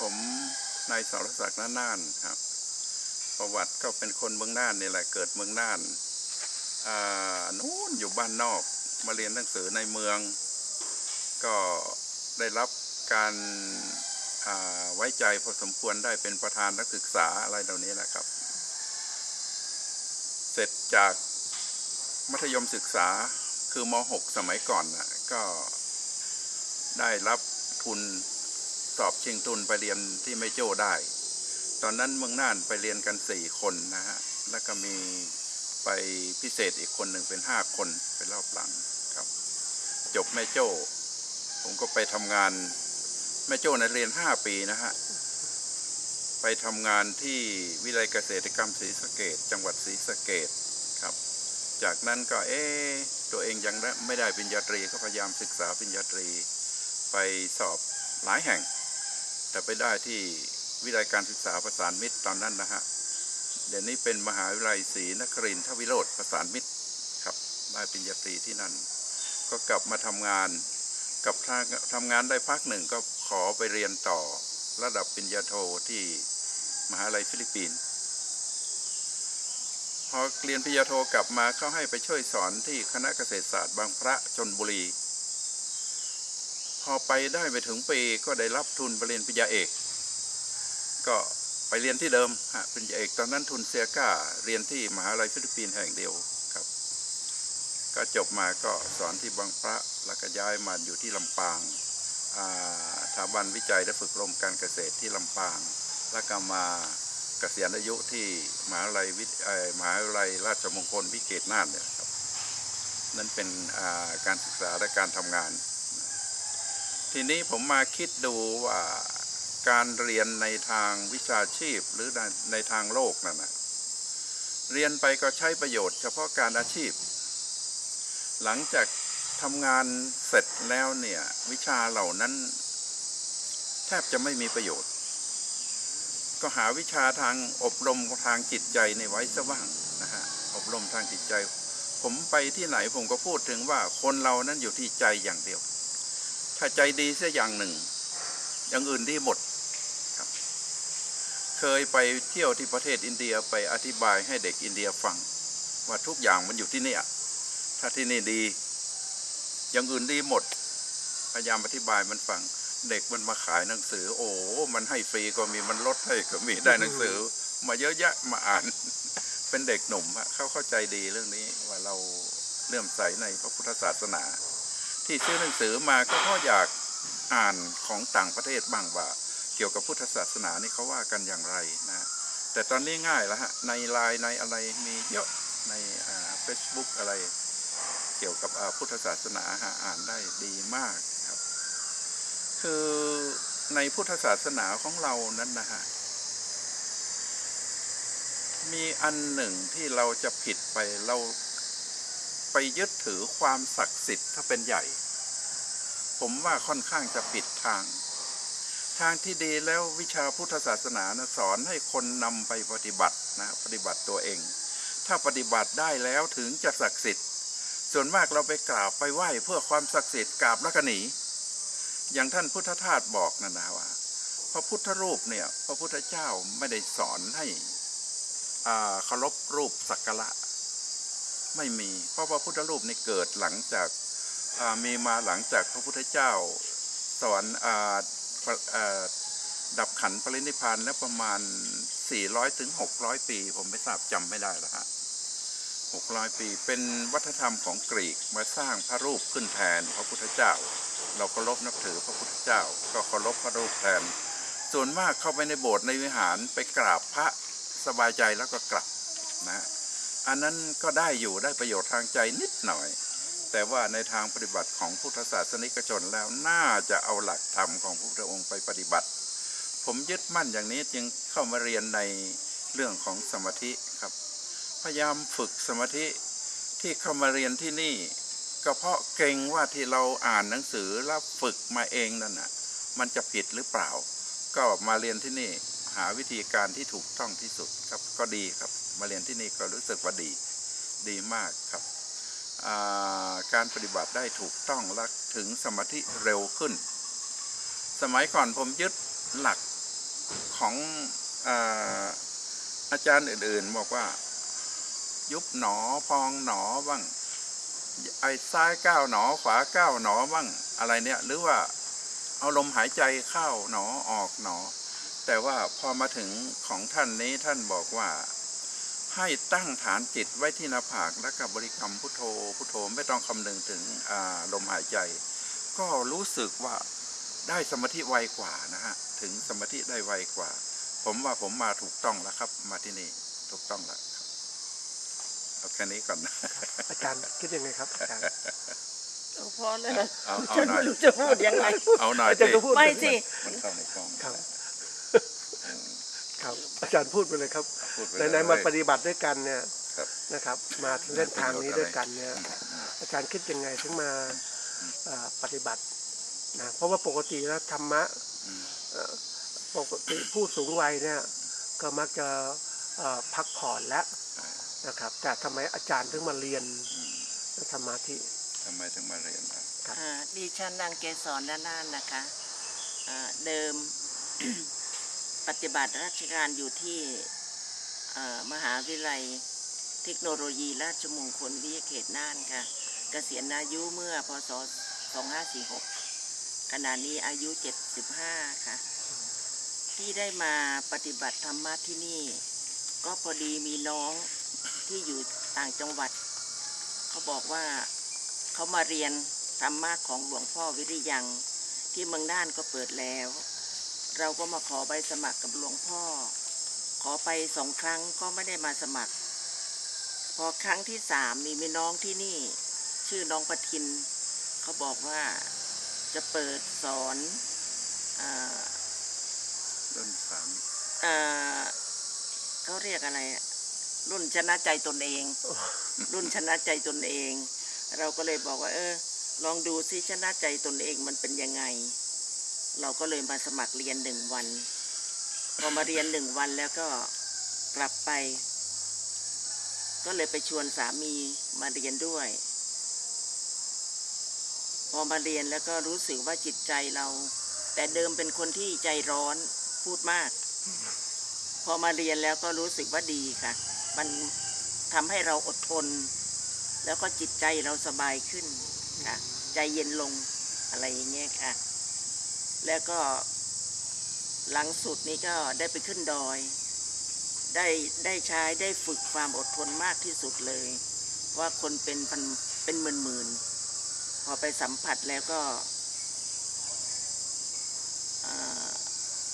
ผมนายสรศักดิ์น่านครับประวัติก็เป็นคนเมืองน่านนี่แหละเกิดเมืองน่านนู้นอยู่บ้านนอกมาเรียนหนังสือในเมืองก็ได้รับการไว้ใจพอสมควรได้เป็นประธานนักศึกษาอะไรเหล่านี้แหละครับเสร็จจากมัธยมศึกษาคือม.6 สมัยก่อนนะก็ได้รับทุนสอบชิงทุนไปเรียนที่แม่โจ้ได้ตอนนั้นเมืองน่านไปเรียนกัน4 คนนะฮะแล้วก็มีไปพิเศษอีกคนหนึ่งเป็น5 คนไปรอบหลังครับจบแม่โจ้ผมก็ไปทำงานแม่โจ้ในเรียน5 ปีนะฮะไปทำงานที่วิทยาลัยเกษตรกรรมศรีสะเกษจังหวัดศรีสะเกษครับจากนั้นก็ตัวเองยังไม่ได้ปริญญาตรีก็พยายามศึกษาปริญญาตรีไปสอบหลายแห่งแต่ไปได้ที่วิทยาลัยการศึกษาประสานมิตรตอนนั้นนะฮะเดี๋ยวนี้เป็นมหาวิทยาลัยศรีนครินทรวิโรธประสานมิตรครับได้ปริญญาตรีที่นั่นก็กลับมาทำงานทำงานได้พักหนึ่งก็ขอไปเรียนต่อระดับปริญญาโทที่มหาวิทยาลัยฟิลิปปินส์พอเรียนปริญญาโทกลับมาเขาให้ไปช่วยสอนที่คณะเกษตรศาสตร์บางพระชลบุรีพอไปได้ไปถึงปีก็ได้รับทุนไปเรียนปริญญาเอกก็ไปเรียนที่เดิมปริญญาเอกตอนนั้นทุนเซียก้าเรียนที่มหาวิทยาลัยฟิลิปปินส์แห่งเดียวครับก็จบมาก็สอนที่บางพระแล้วก็ย้ายมาอยู่ที่ลำปางสถาบันวิจัยและฝึกอบรมการเกษตรที่ลำปางแล้วก็มาเกษียณอายุที่มหาวิทยาลัยราชมงคลวิเกตน่านเนี่ยครับนั่นเป็นการศึกษาและการทำงานทีนี้ผมมาคิดดูว่าการเรียนในทางวิชาชีพหรือในทางโลกนั่นนะเรียนไปก็ใช้ประโยชน์เฉพาะการอาชีพหลังจากทำงานเสร็จแล้วเนี่ยวิชาเหล่านั้นแทบจะไม่มีประโยชน์ก็หาวิชาทางอบรมทางจิตใจในไว้ซะบ้างนะฮะอบรมทางจิตใจผมไปที่ไหนผมก็พูดถึงว่าคนเรานั้นอยู่ที่ใจอย่างเดียวถ้าใจดีเสียอย่างหนึ่งอย่างอื่นดีหมดครับเคยไปเที่ยวที่ประเทศอินเดียไปอธิบายให้เด็กอินเดียฟังว่าทุกอย่างมันอยู่ที่นี่ถ้าที่นี่ดีอย่างอื่นดีหมดพยายามอธิบายมันฟังเด็กมันมาขายหนังสือโอ้มันให้ฟรีก็มีมันลดให้ก็มีได้หนังสือมาเยอะแยะมาอ่านเป็นเด็กหนุ่มเขาเข้าใจดีเรื่องนี้ว่าเราเลื่อมใสในพระพุทธศาสนาที่ซื้อหนังสือมาก็เพราะอยากอ่านของต่างประเทศบ้างว่าเกี่ยวกับพุทธศาสนานี่เขาว่ากันอย่างไรนะแต่ตอนนี้ง่ายแล้วฮะในไลน์ในอะไรมีเยอะในFacebook อะไรเกี่ยวกับพุทธศาสนาอ่านได้ดีมากครับคือในพุทธศาสนาของเรานั้นนะฮะมีอันหนึ่งที่เราจะผิดไปเราไปยึดถือความศักดิ์สิทธิ์ถ้าเป็นใหญ่ผมว่าค่อนข้างจะผิดทางที่ดีแล้ววิชาพุทธศาสนานะสอนให้คนนำไปปฏิบัตินะปฏิบัติตัวเองถ้าปฏิบัติได้แล้วถึงจะศักดิ์สิทธิ์ส่วนมากเราไปกราบไปไหว้เพื่อความศักดิ์สิทธิ์กราบแล้วก็หนีอย่างท่านพุทธทาสบอกนะว่าพระพุทธรูปเนี่ยพระพุทธเจ้าไม่ได้สอนให้เคารพรูปสักการะไม่มีเพราะพระพุทธรูปนี่เกิดหลังจากมีมาหลังจากพระพุทธเจ้าสอนดับขันธ์ปรินิพพานแล้วประมาณ400 ถึง 600 ปีผมไม่ทราบจำไม่ได้แล้วฮะ600 ปีเป็นวัฒนธรรมของกรีกมาสร้างพระรูปขึ้นแทนพระพุทธเจ้าเราเคารพนับถือพระพุทธเจ้าก็เคารพพระรูปแทนส่วนมากเข้าไปในโบสถ์ในวิหารไปกราบพระสบายใจแล้วก็กลับนะอันนั้นก็ได้อยู่ได้ประโยชน์ทางใจนิดหน่อยแต่ว่าในทางปฏิบัติของพุทธศาสนิกชนแล้วน่าจะเอาหลักธรรมของพระพุทธองค์ไปปฏิบัติผมยึดมั่นอย่างนี้จึงเข้ามาเรียนในเรื่องของสมาธิครับพยายามฝึกสมาธิที่เข้ามาเรียนที่นี่ก็เพราะเกรงว่าที่เราอ่านหนังสือแล้วฝึกมาเองนั่นน่ะมันจะผิดหรือเปล่าก็มาเรียนที่นี่หาวิธีการที่ถูกต้องที่สุดครับก็ดีครับมาเรียนที่นี่ก็รู้สึกว่าดีมากครับการปฏิบัติได้ถูกต้องและถึงสมาธิเร็วขึ้นสมัยก่อนผมยึดหลัก ของอาอาจารย์อื่นๆบอกว่ายุบหนอพองหนอบ้างไอ้ซ้ายก้าวหนอขวาก้าวหนอบ้างอะไรเนี่ยหรือว่าเอาลมหายใจเข้าหนอออกหนอแต่ว่าพอมาถึงของท่านนี้ท่านบอกว่าให้ตั้งฐานจิตไว้ที่หน้าผากแล้วกับบริกรรมพุทโธพุทโธไม่ต้องคำนึงถึงลมหายใจ ก็รู้สึกว่าได้สมาธิไวกว่านะฮะถึงสมาธิได้ไวกว่า ผมว่าผมมาถูกต้องแล้วครับมาที่นี่ถูกต้องแล้วครับเอาแค่นี้ก่อนนะ อาจารย์คิดยังไงครับอาจารย์ เอาพอแล้วนะ เอา ฉัน หน่อย ไม่รู้จะพูดยังไง เอาหน่อย อาจารย์ก็พูด ไม่สิ มันเข้าในกล้อง ครับครับอาจารย์พูดไปเลยครับ พูดไป ไหนๆมาปฏิบัติด้วยกันเนี่ย ครับ นะครับ มาเส้นทางนี้ด้วยกันเนี่ยอาจารย์คิดยังไงถึงมาปฏิบัตินะเพราะว่าปกติแล้วธรรมะปกติผู้สูงวัยเนี่ยก็มักจะพักผ่อนแล้วนะครับแต่ทำไมอาจารย์ถึงมาเรียนสมาธิ ทำไมถึงมาเรียนนะ ดิฉันนางเกษรด้านหน้านะคะเดิม ปฏิบัติราชการอยู่ที่มหาวิทยาลัยเทคโนโลยีราชมงคลวิทยาเขตน่านค่ะเกษียณอายุเมื่อพศ 2546 ขณะนี้อายุ 75 ค่ะ ที่ได้มาปฏิบัติธรรมะที่นี่ ก็พอดีมีน้องที่อยู่ต่างจังหวัด เขาบอกว่าเขามาเรียนธรรมะของหลวงพ่อวิริยังที่เมืองน่านก็เปิดแล้ว เราก็มาขอใบสมัครกับหลวงพ่อ ขอไป2 ครั้งก็ไม่ได้มาสมัคร พอครั้งที่3มีน้องที่นี่ชื่อน้องประทินเขาบอกว่าจะเปิดสอนเริ่มสาม เขาเรียกอะไรรุ่นชนะใจตนเอง รุ่นชนะใจตนเอง เราก็เลยบอกว่าลองดูซิชนะใจตนเองมันเป็นยังไง เราก็เลยมาสมัครเรียน1 วันพอมาเรียน1 วันแล้วก็กลับไป ก็เลยไปชวนสามีมาเรียนด้วย พอมาเรียนแล้วก็รู้สึกว่าจิตใจเรา แต่เดิมเป็นคนที่ใจร้อนพูดมาก พอมาเรียนแล้วก็รู้สึกว่าดีค่ะมันทำให้เราอดทนแล้วก็จิตใจเราสบายขึ้นค่ะใจเย็นลงอะไรอย่างเงี้ยค่ะแล้วก็หลังสุดนี้ก็ได้ไปขึ้นดอยได้ใช้ได้ฝึกความอดทนมากที่สุดเลยว่าคนเป็นหมื่นพอไปสัมผัสแล้วก็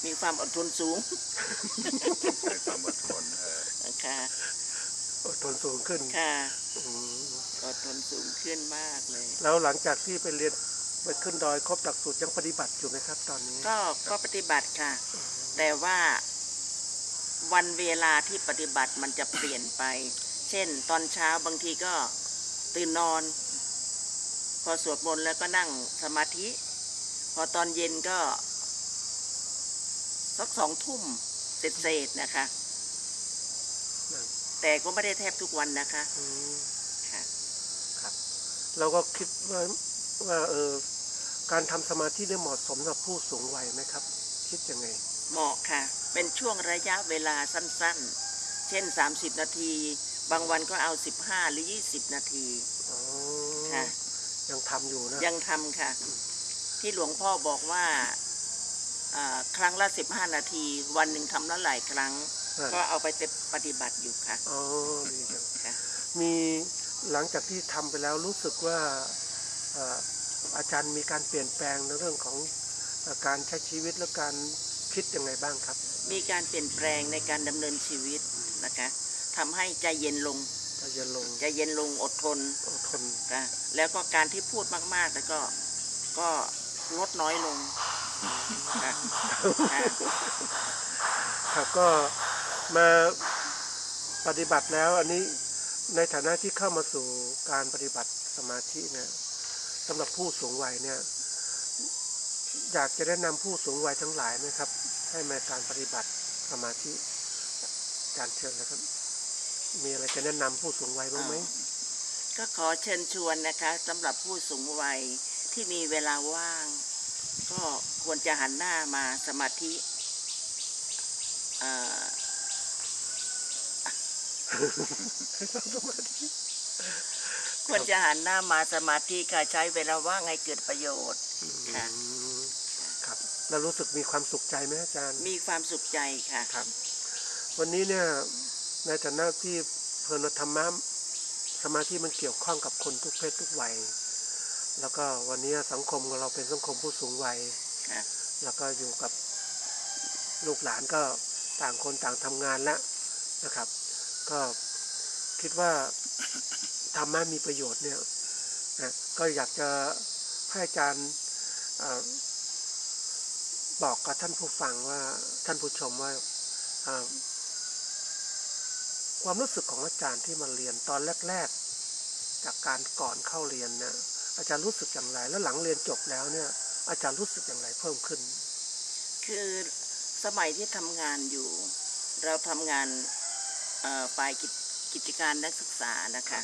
มีความอดทนสูง มีความอดทนค่ะอดทนสูงขึ้นค่ะอดทนสูงขึ้นมากเลยแล้วหลังจากที่ไปเรียนไปขึ้นดอยครบหลักสูตรยังปฏิบัติอยู่ไหมครับตอนนี้ก็ปฏิบัติค่ะแต่ว่าวันเวลาที่ปฏิบัติมันจะเปลี่ยนไปเช่นตอนเช้าบางทีก็ตื่นนอนพอสวดมนต์แล้วก็นั่งสมาธิพอตอนเย็นก็สัก2 ทุ่มเสร็จนะคะแต่ก็ไม่ได้แทบทุกวันนะคะค่ะครับเราก็คิดว่าการทำสมาธิได้เหมาะสมกับผู้สูงวัยไหมครับคิดยังไงเหมาะค่ะเป็นช่วงระยะเวลาสั้นๆเช่น30 นาทีบางวันก็เอา15หรือ20 นาทีค่ะยังทำอยู่นะยังทำค่ะที่หลวงพ่อบอกว่าครั้งละ15 นาทีวันหนึ่งทำแล้วหลายครั้งก็เอาไปปฏิบัติอยู่ค่ะอ๋อดีจังค่ะมีหลังจากที่ทำไปแล้วรู้สึกว่าอาจารย์มีการเปลี่ยนแปลงในเรื่องของการใช้ชีวิตและการคิดยังไงบ้างครับมีการเปลี่ยนแปลงในการดำเนินชีวิตนะคะทำให้ใจเย็นลงอดทนค่ะแล้วก็การที่พูดมากๆแล้วก็ลดน้อยลงครับก็มาปฏิบัติแล้วอันนี้ในฐานะที่เข้ามาสู่การปฏิบัติสมาธิเนี่ยสำหรับผู้สูงวัยเนี่ยอยากจะแนะนำผู้สูงวัยทั้งหลายไหมครับให้มาการปฏิบัติสมาธิการเชิญนะครับมีอะไรจะแนะนำผู้สูงวัยบ้างไหมก็ขอเชิญชวนนะคะสำหรับผู้สูงวัยที่มีเวลาว่างก็ควรจะหันหน้ามาสมาธิ อ่า ให้นั่งสมาธิ ควรจะหันหน้ามาสมาธิค่ะใช้เวลาว่างให้เกิดประโยชน์ค่ะ ครับแล้วรู้สึกมีความสุขใจไหมอาจารย์ มีความสุขใจค่ะ ครับ วันนี้เนี่ยในฐานะที่เพลินธรรมะสมาธิมันเกี่ยวข้องกับคนทุกเพศทุกวัยแล้วก็วันนี้สังคมของเราเป็นสังคมผู้สูงวัย ค่ะ แล้วก็อยู่กับลูกหลานก็ต่างคนต่างทำงานแล้วนะครับ ก็คิดว่าธรรมะมีประโยชน์เนี่ยนะก็อยากจะให้อาจารย์บอกกับท่านผู้ฟังว่าท่านผู้ชมว่าความรู้สึกของอาจารย์ที่มาเรียนตอนแรกๆจากการก่อนเข้าเรียนเนี่ยอาจารย์รู้สึกอย่างไรแล้วหลังเรียนจบแล้วเนี่ยอาจารย์รู้สึกอย่างไรเพิ่มขึ้น คือสมัยที่ทำงานอยู่ เราทำงานฝ่ายกิจการนักศึกษานะคะ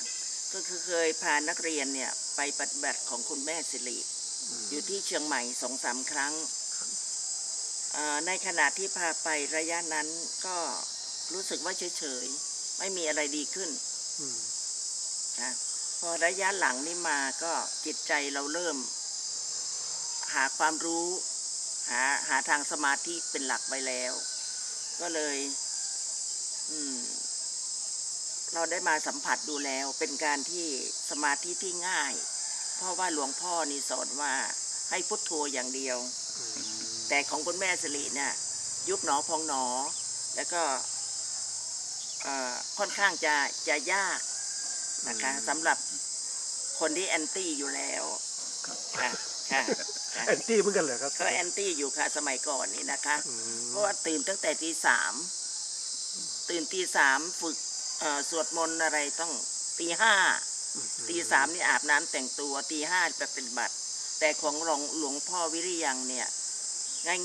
ก็คือเคยพานักเรียนเนี่ยไปปฏิบัติของคุณแม่สิริอยู่ที่เชียงใหม่2-3 ครั้งในขณะที่พาไประยะนั้นก็รู้สึกว่าเฉยๆไม่มีอะไรดีขึ้นนะพอระยะหลังนี่มาก็จิตใจเราเริ่มหาความรู้หาทางสมาธิเป็นหลักไปแล้ว ก็เลยเราได้มาสัมผัสดูแล้วเป็นการที่สมาธิที่ง่าย เพราะว่าหลวงพ่อนี่สอนว่าให้พุทโธอย่างเดียวแต่ของคุณแม่สิริเนี่ยยุบหนอพองหนอแล้วก็ค่อนข้างจะยากนะคะสำหรับคนที่แอนตี้อยู่แล้วค่ะค่ะ แอนตี้เหมือนกันเหรอครับ ก็แอนตี้อยู่ค่ะสมัยก่อนนี่นะคะเพราะว่าตื่นตั้งแต่ตี 3ตื่นตี 3ฝึกสวดมนต์อะไรต้องตี 5ตี 3นี่อาบน้ำแต่งตัวตี 5ไปเป็นบัตรแต่ของหลวงพ่อวิริยังเนี่ย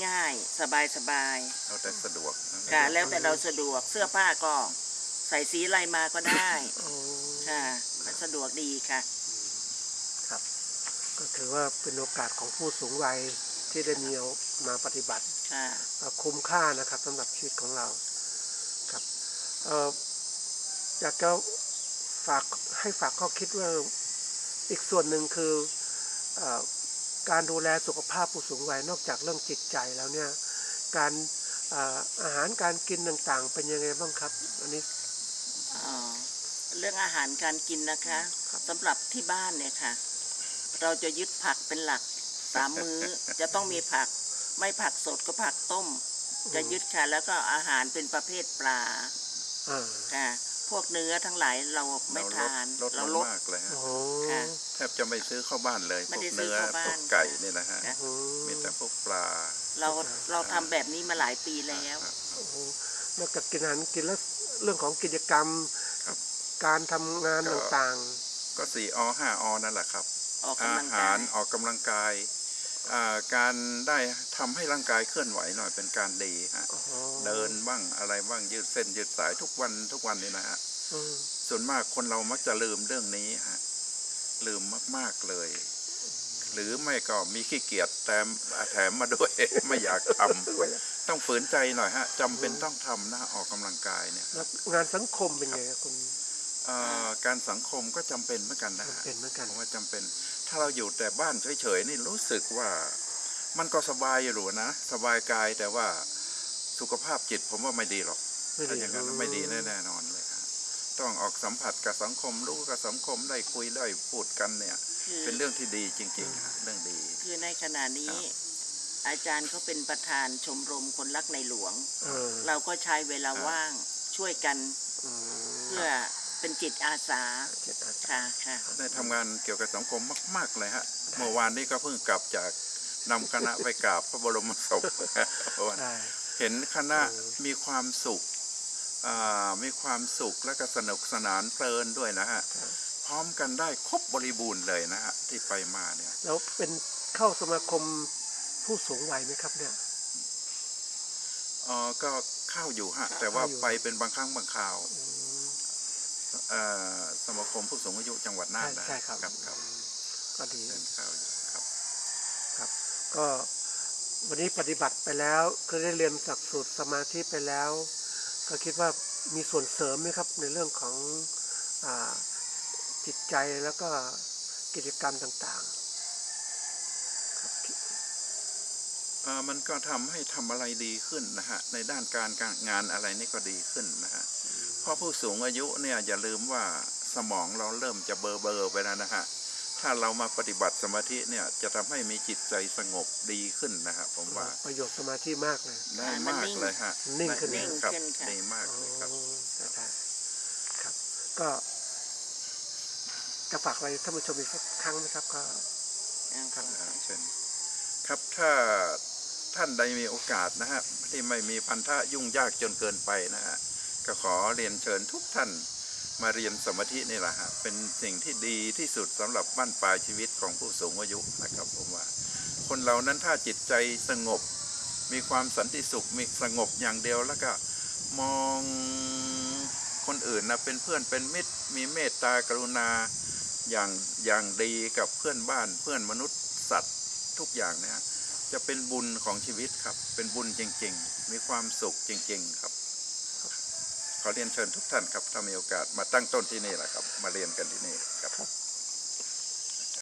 ง่ายๆสบายๆเราแต่สะดวกค่ะแล้วแต่เราสะดวกเสื้อผ้าก็ใส่สีอะไรมาก็ได้ค่ะสะดวกดีค่ะครับก็ถือว่าเป็นโอกาสของผู้สูงวัยที่ได้มีมาปฏิบัติคุ้มค่านะครับสำหรับชีวิตของเราครับอยากจะฝากข้อคิดว่าอีกส่วนหนึ่งคือการดูแลสุขภาพผู้สูงวัยนอกจากเรื่องจิตใจแล้วเนี่ยการอาหารการกินต่างๆเป็นยังไงบ้างครับอันนี้เรื่องอาหารการกินนะคะสำหรับที่บ้านเนี่ยค่ะเราจะยึดผักเป็นหลัก3 มื้อจะต้องมีผักไม่ผักสดก็ผักต้มจะยึดค่ะแล้วก็อาหารเป็นประเภทปลาค่ะพวกเนื้อทั้งหลายเราไม่ทานเราลดมากเลยฮะแทบจะไม่ซื้อเข้าบ้านเลยพวกเนื้อพวกไก่นี่นะฮะมีแต่พวกปลาเราทำแบบนี้มาหลายปีแล้วนอกจากกินอาหารกินแล้วเรื่องของกิจกรรมการทำงานต่างๆก็4 อ 5 อนั่นแหละครับอาหารออกกำลังกายการได้ทำให้ร่างกายเคลื่อนไหวหน่อยเป็นการดีฮะเดินบ้างอะไรบ้างยืดเส้นยืดสายทุกวันนี่นะฮะส่วนมากคนเรามักจะลืมเรื่องนี้ฮะลืมมากๆเลยหรือไม่ก็มีขี้เกียจแถมมาด้วย ไม่อยากทำต้องฝืนใจหน่อยฮะจำเป็นต้องทำนะออกกำลังกายเนี่ยงานสังคมเป็นไงคุณการสังคมก็จำเป็นเหมือนกันนะเป็นเหมือนกันผมว่าจำเป็นถ้าเราอยู่แต่บ้านเฉยๆนี่รู้สึกว่ามันก็สบายอยู่นะสบายกายแต่ว่าสุขภาพจิตผมว่าไม่ดีหรอกถ้าอย่างนั้นไม่ดีแน่นอนเลยฮะต้องออกสัมผัสกับสังคมรู้กับสังคมได้คุยได้พูดกันเนี่ยเป็นเรื่องที่ดีจริงๆเรื่องดีคือในขณะนี้อาจารย์เขาเป็นประธานชมรมคนรักในหลวงเราก็ใช้เวลาว่างช่วยกันเพื่อเป็นจิตอาสาค่ะได้ทำงานเกี่ยวกับสังคมมากๆเลยฮะเมื่อวานนี้ก็เพิ่งกลับจากนำคณะไปกราบพระบรมศพเห็นคณะมีความสุขและก็สนุกสนานเพลินด้วยนะฮะพร้อมกันได้ครบบริบูรณ์เลยนะฮะที่ไปมาเนี่ยแล้วเป็นเข้าสมาคมผู้สูงวัยไหมครับเนี่ยก็เข้าอยู่ฮะแต่ว่าไปเป็นบางครั้งบางคราวสมาคมผู้สูงอายุจังหวัดน่านนะใช่ครับก็ดีเข้าอยู่ครับก็ วันนี้ปฏิบัติไปแล้วก็ได้เรียนหลักสูตรสมาธิไปแล้ว ก็คิดว่ามีส่วนเสริมไหมครับในเรื่องของอาจิตใจแล้วก็กิจกรรมต่างๆครับ มันก็ทำให้ทำอะไรดีขึ้นนะฮะในด้านการงานอะไรนี่ก็ดีขึ้นนะฮะเพราะผู้สูงอายุเนี่ยอย่าลืมว่าสมองเราเริ่มจะเบลอไปแล้วนะฮะถ้าเรามาปฏิบัติสมาธิเนี่ยจะทำให้มีจิตใจสงบดีขึ้นนะฮะผมว่า ประโยชน์สมาธิมากเลย ได้มากเลยฮะ นิ่งขึ้น ได้ นิ่ง ครับ ขึ้นค่ะ ดีมากเลยครับ ได้ครับ ก็จะฝากอะไรท่านผู้ชมอีกสักครั้งไหมครับก็ ครับ เช่นครับถ้าท่านใดมีโอกาสนะฮะที่ไม่มีพันธะยุ่งยากจนเกินไปนะฮะก็ขอเรียนเชิญทุกท่านมาเรียนสมาธินี่แหละฮะเป็นสิ่งที่ดีที่สุดสำหรับบั้นปลายชีวิตของผู้สูงอายุนะครับผมว่าคนเรานั้นถ้าจิตใจสงบมีความสันติสุขมีสงบอย่างเดียวแล้วก็มองคนอื่นนะเป็นเพื่อนเป็นมิตรมีเมตตากรุณาอย่างดีกับเพื่อนบ้านเพื่อนมนุษย์สัตว์ทุกอย่างนะฮะจะเป็นบุญของชีวิตครับเป็นบุญจริงๆมีความสุขจริงๆครับขอเรียนเชิญทุกท่านครับถ้ามีโอกาสมาตั้งต้นที่นี่แหละครับมาเรียนกันที่นี่ครับ